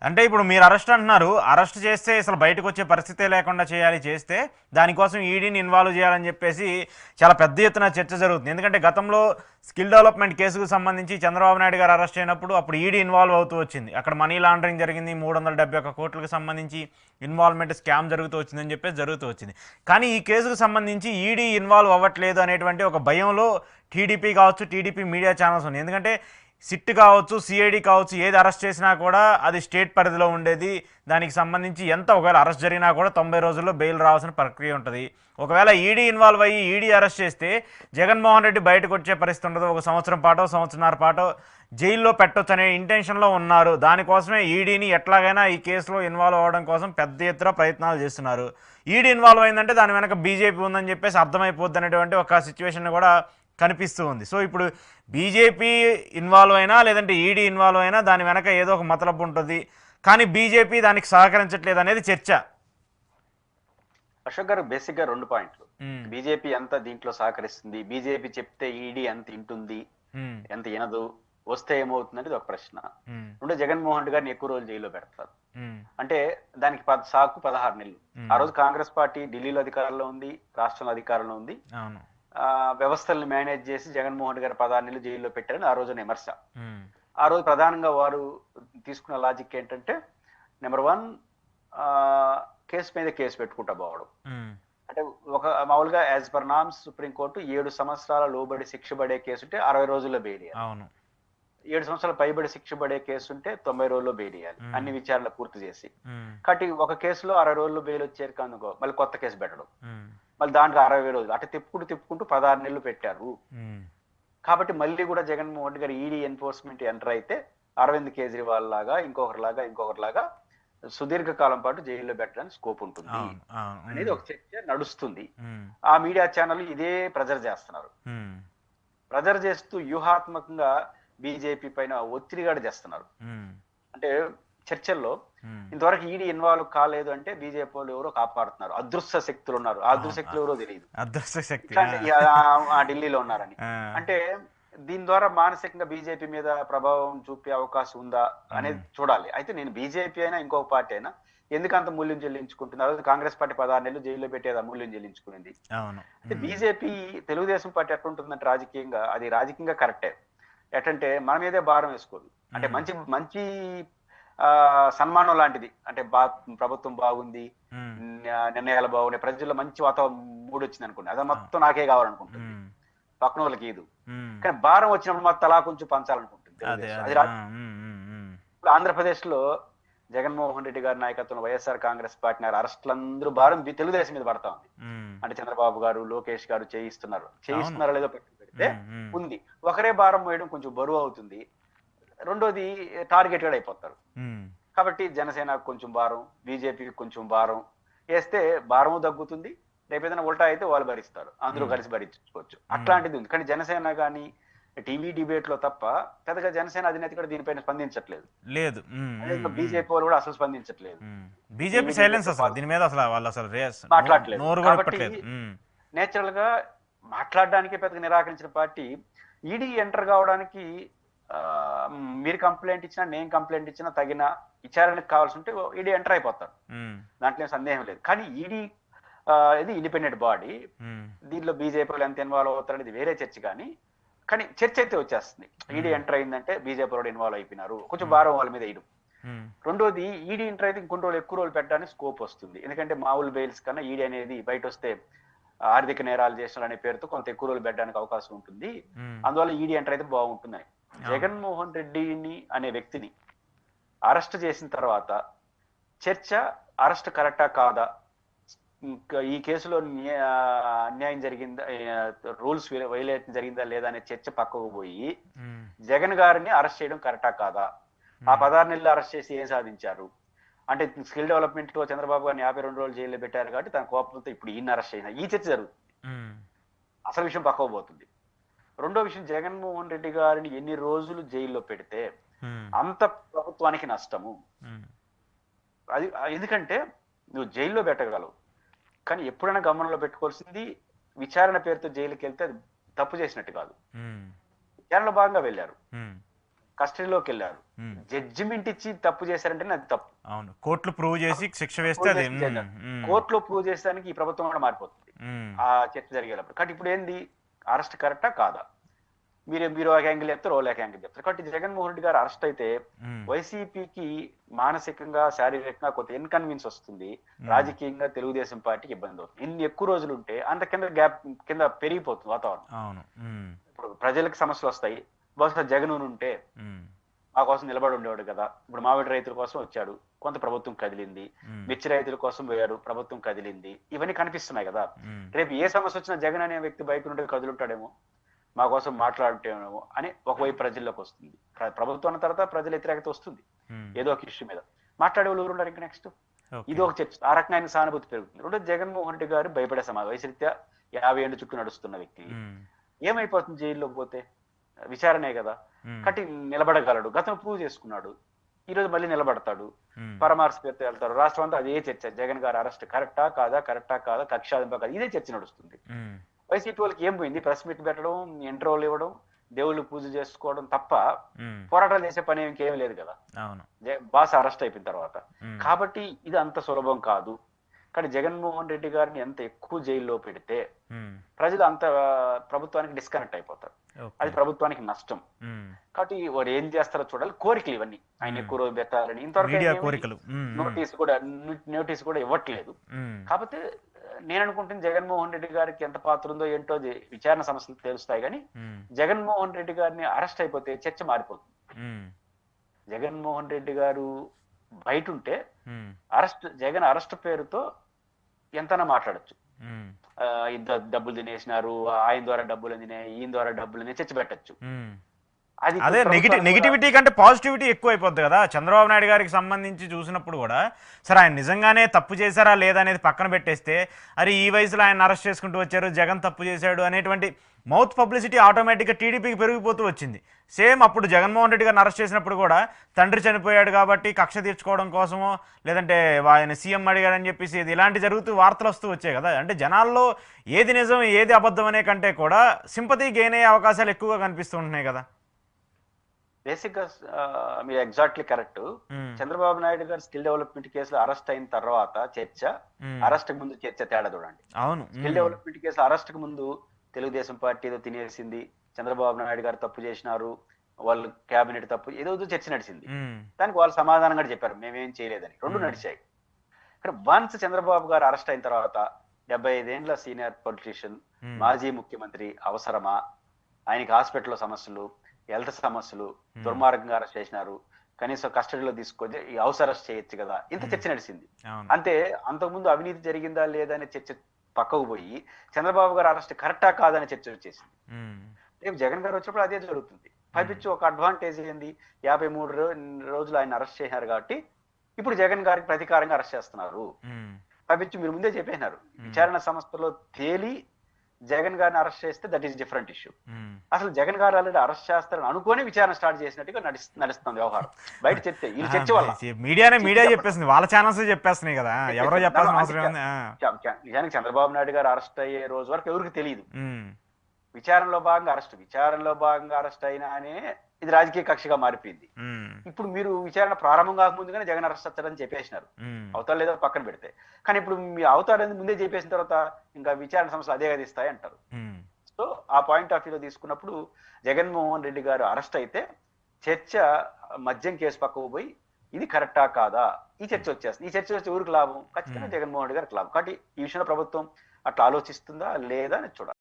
అంటే ఇప్పుడు మీరు అరెస్ట్ అంటున్నారు. అరెస్ట్ చేస్తే అసలు బయటకు వచ్చే పరిస్థితే లేకుండా చేయాలి. చేస్తే దానికోసం ఈడీని ఇన్వాల్వ్ చేయాలని చెప్పేసి చాలా పెద్ద ఎత్తున చర్చ జరుగుతుంది. ఎందుకంటే గతంలో స్కిల్ డెవలప్మెంట్ కేసుకు సంబంధించి చంద్రబాబు నాయుడు గారు అరెస్ట్ అయినప్పుడు అప్పుడు ఈడీ ఇన్వాల్వ్ అవుతూ వచ్చింది. అక్కడ మనీ లాండరింగ్ జరిగింది. 371 కోట్లకు సంబంధించి ఇన్వాల్వ్మెంట్ స్కామ్ జరుగుతూ వచ్చిందని చెప్పేసి జరుగుతూ వచ్చింది. కానీ ఈ కేసుకు సంబంధించి ఈడీ ఇన్వాల్వ్ అవ్వట్లేదు అనేటువంటి ఒక భయంలో టీడీపీ కావచ్చు, టీడీపీ మీడియా ఛానల్స్ ఉన్నాయి. ఎందుకంటే సిట్ కావచ్చు, సిఐడి కావచ్చు, ఏది అరెస్ట్ చేసినా కూడా అది స్టేట్ పరిధిలో ఉండేది. దానికి సంబంధించి ఎంత ఒకవేళ అరెస్ట్ జరిగినా కూడా 90 రోజుల్లో బెయిల్ రావాల్సిన ప్రక్రియ ఉంటుంది. ఒకవేళ ఈడీ ఇన్వాల్వ్ అయ్యి ఈడీ అరెస్ట్ చేస్తే జగన్మోహన్ రెడ్డి బయటకు వచ్చే పరిస్థితి ఉండదు. ఒక సంవత్సరం పాటో సంవత్సరన్నర పాటో జైల్లో పెట్టొచ్చు అనే ఇంటెన్షన్లో ఉన్నారు. దానికోసమే ఈడీని ఎట్లాగైనా ఈ కేసులో ఇన్వాల్వ్ అవ్వడం కోసం పెద్ద ఎత్తున ప్రయత్నాలు చేస్తున్నారు. ఈడీ ఇన్వాల్వ్ అయిందంటే దాని వెనక బీజేపీ ఉందని చెప్పేసి అర్థమైపోద్ది అనేటువంటి ఒక సిచ్యువేషన్ కూడా కనిపిస్తూ ఉంది. సో ఇప్పుడు బీజేపీ ఇన్వాల్వ్ అయినా లేదంటే ఈడీ ఇన్వాల్వ్ అయినా దాని వెనక ఏదో ఒక మతలబు ఉంటుంది. కానీ బీజేపీ దానికి సహకరించట్లేదు అనేది చర్చ. అశోక్ గారు బేసిక్ గా 2 పాయింట్లు. బీజేపీ ఎంత దీంట్లో సహకరిస్తుంది, బీజేపీ చెప్తే ఈడీ ఎంత వింటుంది, ఎంత వినదు, వస్తే ఏమవుతుందంటే ఇది ఒక ప్రశ్న. రెండు, జగన్మోహన్ రెడ్డి గారిని ఎక్కువ రోజులు జైల్లో పెడతారు అంటే దానికి సాకు 16 నెలలు. ఆ రోజు కాంగ్రెస్ పార్టీ ఢిల్లీలో అధికారంలో ఉంది, రాష్ట్రంలో అధికారంలో ఉంది. వ్యవస్థల్ని మేనేజ్ చేసి జగన్మోహన్ రెడ్డి గారు 16 నెలలు జైల్లో పెట్టారని ఆ రోజున విమర్శ. ఆ రోజు ప్రధానంగా వారు తీసుకున్న లాజిక్ ఏంటంటే, నెంబర్ 1 కేసు మీద కేసు పెట్టుకుంటా పోవడం. అంటే ఒక మామూలుగా యాజ్ పర్ నామ్స్ సుప్రీంకోర్టు 7 సంవత్సరాల లోబడి శిక్ష పడే కేసు ఉంటే 60 రోజుల్లో బెయిల్ ఇవ్వాలి. 7 సంవత్సరాల పైబడి శిక్ష పడే కేసు ఉంటే 90 రోజుల్లో బెయిల్ ఇవ్వాలి, అన్ని విచారణలు పూర్తి చేసి. కాబట్టి ఒక కేసులో 60 రోజుల్లో బెయిల్ వచ్చారు కనుకో మళ్ళీ కొత్త కేసు పెట్టడం, మళ్ళీ దాంట్లో 60 రోజులు అట్లా తిప్పుకుంటూ 16 నెలలు పెట్టారు. కాబట్టి మళ్ళీ కూడా జగన్మోహన్ రెడ్డి గారు ఈడీ ఎన్ఫోర్స్మెంట్ ఎంటర్ అయితే అరవింద్ కేజ్రీవాల్ లాగా ఇంకొకరిలాగా సుదీర్ఘకాలం పాటు జైల్లో పెట్టడానికి స్కోప్ ఉంటుంది అనేది ఒక చర్చ నడుస్తుంది. ఆ మీడియా ఛానల్ ఇదే ప్రెజర్ చేస్తున్నారు. ప్రెజర్ చేస్తూ వ్యూహాత్మకంగా బీజేపీ పైన ఒత్తిడిగాడు చేస్తున్నారు. అంటే చర్చల్లో ఇంతవరకు ఈడీ ఇన్వాల్వ్ కాలేదు అంటే బీజేపీ వాళ్ళు ఎవరో కాపాడుతున్నారు, అదృశ్య శక్తులు ఉన్నారు. ఆ అదృశ్య శక్తులు ఎవరో తెలియదు, ఢిల్లీలో ఉన్నారని. అంటే దీని ద్వారా మానసికంగా బీజేపీ మీద ప్రభావం చూపే అవకాశం ఉందా అనేది చూడాలి. అయితే నేను బీజేపీ అయినా ఇంకొక పార్టీ అయినా ఎందుకంత మూల్యం చెల్లించుకుంటున్నారు? కాంగ్రెస్ పార్టీ 16 నెలలు జైల్లో పెట్టేది మూల్యం చెల్లించుకునేది. అంటే బీజేపీ తెలుగుదేశం పార్టీ ఎట్లుంటుందంటే రాజకీయంగా కరెక్టే. ఎటంటే మన మీదే భారం వేసుకోదు. అంటే మంచి సన్మానం లాంటిది. అంటే ప్రభుత్వం బాగుంది, నిర్ణయాలు బాగున్నాయి, ప్రజల్లో మంచి వాతావరణం మూడు వచ్చింది అనుకోండి, అదే మొత్తం నాకే కావాలనుకుంటుంది, పక్కన వాళ్ళకి ఇది. కానీ భారం వచ్చినప్పుడు మాత్రం తలా కొంచెం పంచాలనుకుంటుంది. ఇప్పుడు ఆంధ్రప్రదేశ్ లో జగన్మోహన్ రెడ్డి గారి నాయకత్వంలో వైఎస్ఆర్ కాంగ్రెస్ పార్టీ అరెస్టులందరూ భారం తెలుగుదేశం మీద పడతా ఉంది. అంటే చంద్రబాబు గారు, లోకేష్ గారు చేయిస్తున్నారో లేదో పెడితే ఉంది. ఒకరే భారం వేయడం కొంచెం బరువు అవుతుంది. రెండోది టార్గెటెడ్ అయిపోతారు. కాబట్టి జనసేనకు కొంచెం భారం, బీజేపీకి కొంచెం భారం వేస్తే భారము తగ్గుతుంది. రేపేదైనా ఉల్టా అయితే వాళ్ళు భరిస్తారు, అందరూ కలిసి భరించుకోవచ్చు. అట్లాంటిది ఉంది. కానీ జనసేన కానీ టీవీ డిబేట్ లో తప్ప పెద్దగా జనసేన అధినేత కూడా దీనిపైన స్పందించట్లేదు. లేదు, బీజేపీ వాళ్ళు కూడా అసలు స్పందించట్లేదు. బీజేపీ సైలెన్స్ అసలు దీని మీద వాళ్ళు అసలు మాట్లాడలేదు. కాబట్టి నేచురల్ గా మాట్లాడడానికి పెద్దగా నిరాకరించిన పార్టీ ఈడీ ఎంటర్ కావడానికి మీరు కంప్లైంట్ ఇచ్చినా నేను కంప్లైంట్ ఇచ్చినా తగిన విచారణకు కావాల్సి ఉంటే ఈడీ ఎంటర్ అయిపోతారు, దాంట్లో సందేహం లేదు. కానీ ఈడీ ఇది ఇండిపెండెంట్ బాడీ, దీనిలో బీజేపీ ఎంత ఇన్వాల్వ్ అవుతారు ఇది వేరే చర్చ. కానీ చర్చ అయితే వచ్చేస్తుంది. ఈడీ ఎంటర్ అయిందంటే బీజేపీ వాళ్ళు ఇన్వాల్వ్ అయిపోయినారు, కొంచెం భారం వాళ్ళ మీద వేయడం. రెండోది ఈడీ ఎంటర్ అయితే ఇంకొన్ని రోజులు ఎక్కువ రోజులు పెట్టడానికి స్కోప్ వస్తుంది. ఎందుకంటే మామూలు బెయిల్స్ కన్నా ఈడీ అనేది బయట వస్తే ఆర్థిక నేరాలు చేసిన అనే పేరుతో కొంత ఎక్కువ రోజులు పెట్టడానికి అవకాశం ఉంటుంది. అందువల్ల ఈడీ ఎంటర్ అయితే బాగుంటుందని. జగన్మోహన్ రెడ్డిని అనే వ్యక్తిని అరెస్ట్ చేసిన తర్వాత చర్చ అరెస్ట్ కరెక్టా కాదా, ఈ కేసులో అన్యాయం జరిగిందా, రూల్స్ వైలేషన్ జరిగిందా లేదా అనే చర్చ పక్కకు పోయి జగన్ గారిని అరెస్ట్ చేయడం కరెక్టా కాదా, ఆ 16 నెలలు అరెస్ట్ చేసి ఏం సాధించారు అంటే స్కిల్ డెవలప్మెంట్ లో చంద్రబాబు గారిని 52 రోజులు జైల్లో పెట్టారు కాబట్టి తన కోపంతో ఇప్పుడు ఈయన అరెస్ట్ అయినా ఈ చర్చ జరుగుతుంది. అసలు విషయం పక్కకు పోతుంది. రెండో విషయం, జగన్మోహన్ రెడ్డి గారిని ఎన్ని రోజులు జైల్లో పెడితే అంత ప్రభుత్వానికి నష్టము. అది ఎందుకంటే నువ్వు జైల్లో పెట్టగలవు, కానీ ఎప్పుడైనా గమనంలో పెట్టుకోవాల్సింది విచారణ పేరుతో జైలుకి వెళ్తే అది తప్పు చేసినట్టు కాదు. విచారణలో భాగంగా వెళ్ళారు, కస్టడీలోకి వెళ్ళారు, జడ్జిమెంట్ ఇచ్చి తప్పు చేశారంటే అది తప్పు. అవును, కోర్టులు ప్రూవ్ చేసి శిక్ష వేస్తే అది కోర్టులో ప్రూవ్ చేసేదానికి ఈ ప్రభుత్వం కూడా మారిపోతుంది ఆ చర్చ జరిగేటప్పుడు. కాబట్టి ఇప్పుడు ఏంది, అరెస్ట్ కరెక్టా కాదా, మీరు ఒక యాంగిల్ చెప్తారు, ఒక యాంగిల్ చెప్తారు. కాబట్టి జగన్మోహన్ రెడ్డి గారు అరెస్ట్ అయితే వైసీపీకి మానసికంగా శారీరకంగా కొంత ఇన్కన్వీన్స్ వస్తుంది, రాజకీయంగా తెలుగుదేశం పార్టీకి ఇబ్బంది అవుతుంది. ఎన్ని ఎక్కువ రోజులు ఉంటే అంత కింద పెరిగిపోతుంది వాతావరణం. ఇప్పుడు ప్రజలకు సమస్యలు వస్తాయి. బహుశా జగన్ ఉంటే మా కోసం నిలబడి ఉండేవాడు కదా. ఇప్పుడు మామిడి రైతుల కోసం వచ్చాడు, కొంత ప్రభుత్వం కదిలింది. మిర్చి రైతుల కోసం పోయారు, ప్రభుత్వం కదిలింది. ఇవన్నీ కనిపిస్తున్నాయి కదా. రేపు ఏ సమస్య వచ్చినా జగన్ అనే వ్యక్తి బయట నుండి కదులుంటాడేమో, మా కోసం మాట్లాడుతేమో అని ఒకవైపు ప్రజల్లోకి వస్తుంది. ప్రభుత్వం అన్న తర్వాత ప్రజల వ్యతిరేకత వస్తుంది ఏదో ఒక ఇష్యూ మీద. మాట్లాడే వాళ్ళు ఎవరు ఉన్నారు ఇంకా నెక్స్ట్? ఇది ఒక చర్చ. ఆ రకంగా ఆయన సానుభూతి పెరుగుతుంది. రెండో, జగన్మోహన్ రెడ్డి గారు భయపడే సమాజం, వయసురీత్యా 50 ఏళ్ళు చుట్టూ నడుస్తున్న వ్యక్తి. ఏమైపోతుంది జైల్లోకి పోతే? విచారణే కదా. కట్టి నిలబడగలడు, గతం ప్రూవ్ చేసుకున్నాడు, ఈ రోజు మళ్ళీ నిలబడతాడు. పరమార్శ పేరుతో వెళ్తారు. రాష్ట్రం అంతా అదే చర్చ, జగన్ గారు అరెస్ట్ కరెక్టా కాదా, కరెక్టా కాదా, కక్షాదింప కాదా, ఇదే చర్చ నడుస్తుంది. వైసీపీ వాళ్ళకి ఏం పోయింది? ప్రెస్ మీట్ పెట్టడం, ఇంటర్వ్యూలు ఇవ్వడం, దేవుళ్ళు పూజ చేసుకోవడం తప్ప పోరాటాలు చేసే పని ఇంకేం లేదు కదా బాస్ అరెస్ట్ అయిపోయిన తర్వాత. కాబట్టి ఇది అంత సులభం కాదు. కానీ జగన్మోహన్ రెడ్డి గారిని ఎంత ఎక్కువ జైల్లో పెడితే ప్రజలు అంత ప్రభుత్వానికి డిస్కనెక్ట్ అయిపోతారు. అది ప్రభుత్వానికి నష్టం. కాబట్టి వాడు ఏం చేస్తారో చూడాలి. కోరికలు ఇవన్నీ, ఆయన ఎక్కువ రోజు పెట్టాలని ఇంతవరకు నోటీస్ కూడా ఇవ్వట్లేదు. కాకపోతే నేను అనుకుంటుంది జగన్మోహన్ రెడ్డి గారికి ఎంత పాత్ర ఉందో ఏంటో విచారణ సమస్యలు తెలుస్తాయి. కానీ జగన్మోహన్ రెడ్డి గారిని అరెస్ట్ అయిపోతే చర్చ మారిపోతుంది. జగన్మోహన్ రెడ్డి గారు బయట ఉంటే జగన్ అరెస్ట్ పేరుతో ఎంతనా మాట్లాడచ్చు. డబ్బులు తినేసినారు, ఆయన ద్వారా డబ్బులు అందినాయి, ఈయన ద్వారా డబ్బులు అందినాయి, చర్చ పెట్టచ్చు. అదే నెగిటివిటీ కంటే పాజిటివిటీ ఎక్కువ అయిపోద్ది కదా. చంద్రబాబు నాయుడు గారికి సంబంధించి చూసినప్పుడు కూడా సరే ఆయన నిజంగానే తప్పు చేశారా లేదా అనేది పక్కన పెట్టేస్తే, అరే ఈ వయసులో ఆయన అరెస్ట్ చేసుకుంటూ వచ్చారు, జగన్ తప్పు చేశాడు అనేటువంటి మౌత్ పబ్లిసిటీ ఆటోమేటిక్గా టీడీపీకి పెరిగిపోతూ వచ్చింది. సేమ్ అప్పుడు జగన్మోహన్ రెడ్డి గారిని అరెస్ట్ చేసినప్పుడు కూడా తండ్రి చనిపోయాడు కాబట్టి కక్ష తీర్చుకోవడం కోసమో, లేదంటే ఆయన సీఎం అడిగాడని చెప్పేసి ఇలాంటి జరుగుతూ వార్తలు వస్తూ వచ్చాయి కదా. అంటే జనాల్లో ఏది నిజం ఏది అబద్ధం అనే కంటే కూడా సింపతి గెయిన్ అయ్యే అవకాశాలు ఎక్కువగా కనిపిస్తూ ఉంటున్నాయి కదా. బేసిక్ గా మీరు ఎగ్జాక్ట్లీ కరెక్ట్. చంద్రబాబు నాయుడు గారు స్కిల్ డెవలప్మెంట్ కేసులో అరెస్ట్ అయిన తర్వాత చర్చ, అరెస్ట్ కు ముందు చర్చ తేడా చూడండి. అవును, స్కిల్ డెవలప్మెంట్ కేసులో అరెస్ట్ కు ముందు తెలుగుదేశం పార్టీ ఏదో తినేసింది, చంద్రబాబు నాయుడు గారు తప్పు చేసినారు, వాళ్ళు కేబినెట్ తప్పు, ఏదో చర్చ నడిచింది. దానికి వాళ్ళు సమాధానం కూడా చెప్పారు, మేమేం చేయలేదని. రెండు నడిచాయి. కానీ వన్స్ చంద్రబాబు గారు అరెస్ట్ అయిన తర్వాత 75 ఏళ్ల సీనియర్ పొలిటీషియన్, మాజీ ముఖ్యమంత్రి అవసరమా, ఆయనకి హాస్పిటల్లో సమస్యలు, హెల్త్ సమస్యలు, దుర్మార్గంగా అరెస్ట్ చేసినారు, కనీసం కస్టడీలో తీసుకొని హౌస్ అరెస్ట్ చేయొచ్చు కదా, ఇంత చర్చ నడిచింది. అంతే. అంతకుముందు అవినీతి జరిగిందా లేదా అనే చర్చ పక్కకు పోయి చంద్రబాబు గారు అరెస్ట్ కరెక్టా కాదనే చర్చ వచ్చేసింది. రేపు జగన్ గారు వచ్చినప్పుడు అదే జరుగుతుంది. పైపించి ఒక అడ్వాంటేజ్ ఏంది, 53 రోజులు ఆయన అరెస్ట్ చేశారు కాబట్టి ఇప్పుడు జగన్ గారికి ప్రతీకారంగా అరెస్ట్ చేస్తున్నారు. పైపించి మీరు ముందే చెప్పేసినారు, విచారణ సంస్థలో తేలి జగన్ గారిని అరెస్ట్ చేస్తే దట్ ఈస్ డిఫరెంట్ ఇష్యూ. అసలు జగన్ గారు ఆల్రెడీ అరెస్ట్ చేస్తారని అనుకొని విచారణ స్టార్ట్ చేసినట్టుగా నడుస్తుంది వ్యవహారం. బయట చెప్తే వీళ్ళు చర్చ వల్ల మీడియా చెప్పేసింది, వాళ్ళ ఛానల్స్ చెప్పేస్తున్నాయి కదా, ఎవరో చెప్పాల్సిన అవసరం. నిజానికి చంద్రబాబు నాయుడు గారు అరెస్ట్ అయ్యే రోజు వరకు ఎవరికి తెలియదు. విచారణలో భాగంగా అరెస్ట్ అయినా అనే ఇది రాజకీయ కక్షగా మారిపోయింది. ఇప్పుడు మీరు విచారణ ప్రారంభం కాకముందుగానే జగన్ అరెస్ట్ వచ్చారని చెప్పేసినారు, అవుతారు లేదా పక్కన పెడితే. కానీ ఇప్పుడు మీ అవుతారని ముందే చెప్పేసిన తర్వాత ఇంకా విచారణ సంస్థలు అదే గదిస్తాయి అంటారు. సో ఆ పాయింట్ ఆఫ్ వ్యూలో తీసుకున్నప్పుడు జగన్మోహన్ రెడ్డి గారు అరెస్ట్ అయితే చర్చ మద్యం కేసు పక్కకు పోయి ఇది కరెక్టా కాదా ఈ చర్చ వచ్చేస్తుంది. ఈ చర్చ వచ్చే ఊరికి లాభం, ఖచ్చితంగా జగన్మోహన్ రెడ్డి గారికి లాభం. కాబట్టి ఈ విషయంలో ప్రభుత్వం అట్లా ఆలోచిస్తుందా లేదా అని చూడాలి.